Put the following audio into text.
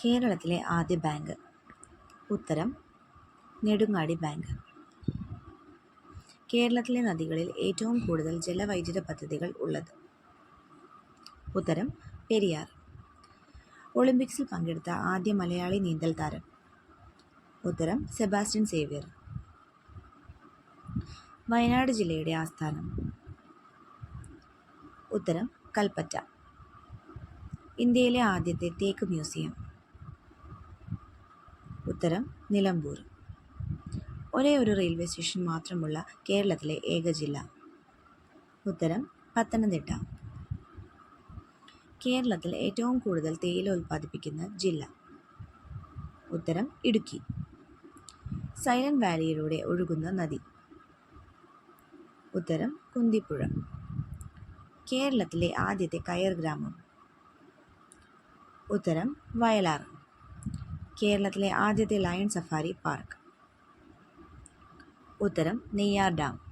കേരളത്തിലെ ആദ്യ ബാങ്ക്. ഉത്തരം നെടുങ്ങാടി ബാങ്ക്. കേരളത്തിലെ നദികളിൽ ഏറ്റവും കൂടുതൽ ജലവൈദ്യുത പദ്ധതികൾ ഉള്ളത്. ഉത്തരം പെരിയാർ. ഒളിമ്പിക്സിൽ പങ്കെടുത്ത ആദ്യ മലയാളി നീന്തൽ താരം. ഉത്തരം സെബാസ്റ്റ്യൻ സേവ്യർ. വയനാട് ജില്ലയുടെ ആസ്ഥാനം. ഉത്തരം കൽപ്പറ്റ. ഇന്ത്യയിലെ ആദ്യത്തെ തേക്ക് മ്യൂസിയം. ഉത്തരം നിലമ്പൂർ. ഒരേ ഒരു റെയിൽവേ സ്റ്റേഷൻ മാത്രമുള്ള കേരളത്തിലെ ഏക ജില്ല. ഉത്തരം പത്തനംതിട്ട. കേരളത്തിൽ ഏറ്റവും കൂടുതൽ തേയില ഉൽപ്പാദിപ്പിക്കുന്ന ജില്ല. ഉത്തരം ഇടുക്കി. സൈലന്റ് വാലിയിലൂടെ ഒഴുകുന്ന നദി. ഉത്തരം കുന്തിപ്പുഴ. കേരളത്തിലെ ആദ്യത്തെ കയർ ഗ്രാമം. ഉത്തരം വയലാർ. കേരളത്തിലെ ആദ്യത്തെ ലയൺ സഫാരി പാർക്ക്. ഉത്തരം നെയ്യാർ ഡാം.